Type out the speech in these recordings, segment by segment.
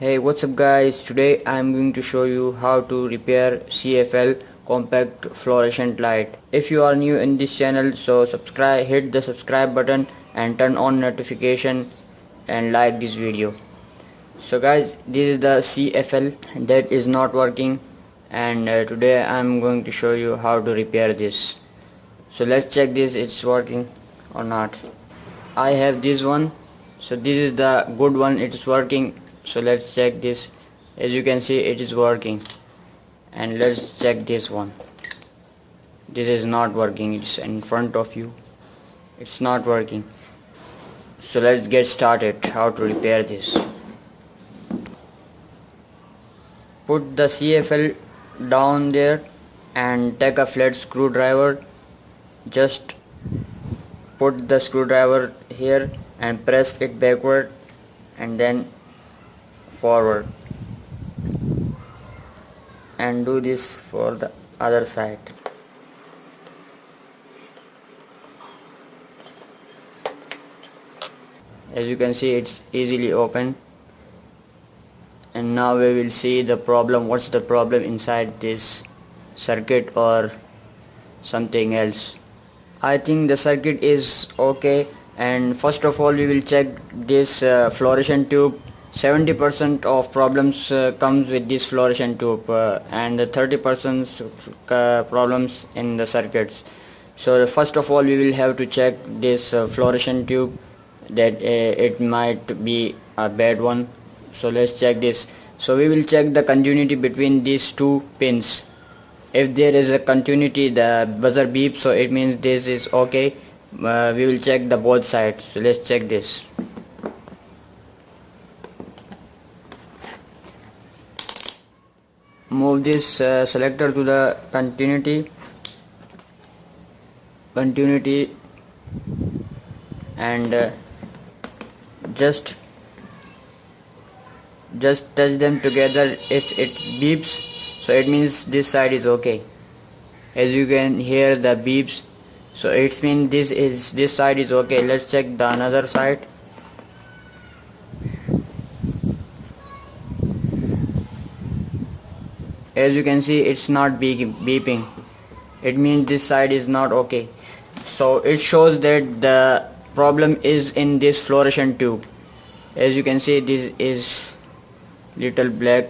Hey, what's up guys? Today I'm going to show you how to repair CFL compact fluorescent light. If you are new in this channel, so subscribe, hit the subscribe button and turn on notification and like this video. So guys, this is the CFL that is not working, and today I'm going to show you how to repair this. So let's check this, it's working or not. I have this one, so this is the good one, it's working. So let's check this. As you can see, it is working. And let's check this one. This is not working, it's in front of you, it's not working. So let's get started how to repair this. Put the CFL down there and take a flat screwdriver. Just put the screwdriver here and press it backward and then forward, and do this for the other side. As you can see, it's easily open. And now we will see the problem. What's the problem inside this circuit or something else? I think the circuit is okay, and first of all we will check this fluorescent tube. 70% of problems comes with this fluorescent tube, and the 30% problems in the circuits. So first of all we will have to check this fluorescent tube, that it might be a bad one. So let's check this. So we will check the continuity between these two pins. If there is a continuity, the buzzer beeps, so it means this is okay. We will check the both sides. So let's check this. Move this selector to the continuity, and just touch them together. If it beeps, so it means this side is okay. As you can hear the beeps, so it means this side is okay. Let's check the another side. As you can see, it's not beeping. It means this side is not okay. So it shows that the problem is in this fluorescent tube. As you can see, this is little black,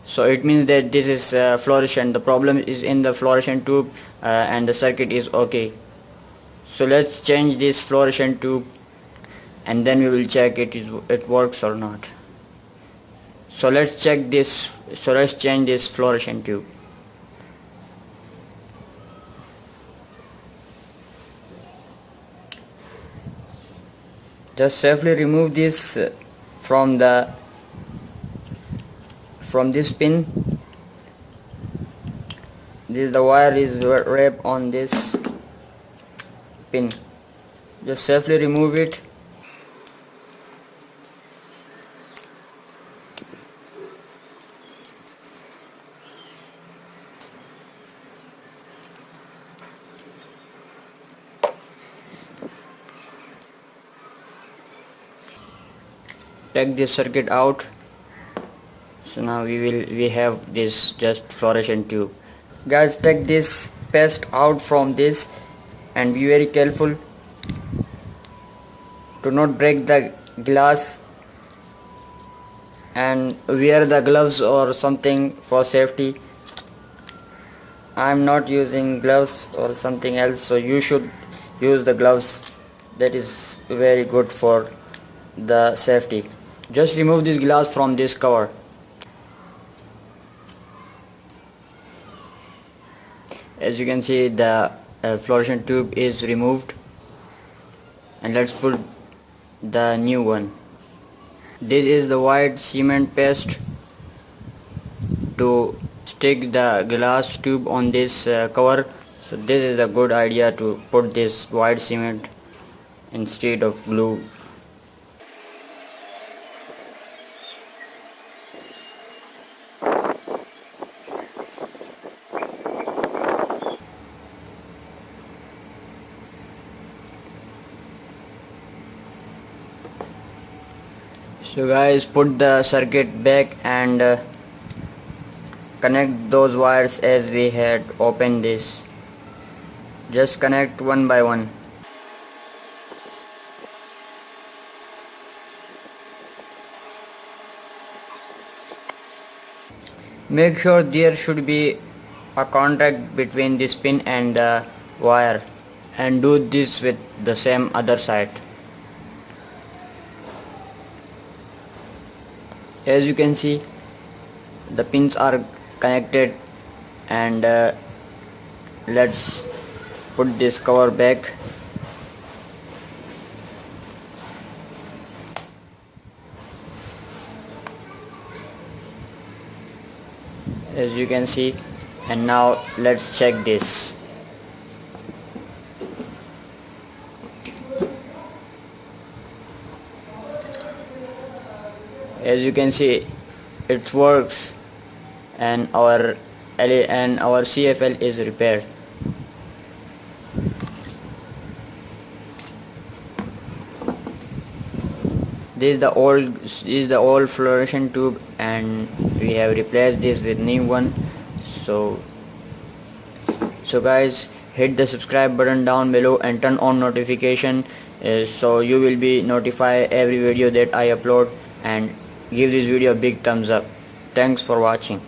so it means that this is fluorescent. The problem is in the fluorescent tube, and the circuit is okay. So let's change this fluorescent tube and then we will check it works or not. So let's check this. So let's change this fluorescent tube. Just safely remove this from this pin. The wire is wrapped on this pin. Just safely remove it. Take this circuit out. So now we have this just fluorescent tube. Guys, take this paste out from this and be very careful to not break the glass, and wear the gloves or something for safety. I am not using gloves or something else, so you should use the gloves. That is very good for the safety. Just remove this glass from this cover. As you can see, the fluorescent tube is removed, and let's put the new one. This is the white cement paste to stick the glass tube on this cover. So this is a good idea to put this white cement instead of glue. So guys, put the circuit back and connect those wires as we had opened this. Just connect one by one. Make sure there should be a contact between this pin and the wire, and do this with the same other side. As you can see, the pins are connected, and let's put this cover back. As you can see, and now let's check this. As you can see, it works, and our CFL is repaired. This is the old fluorescent tube, and we have replaced this with new one. So guys, hit the subscribe button down below and turn on notification, so you will be notified every video that I upload, and give this video a big thumbs up. Thanks for watching.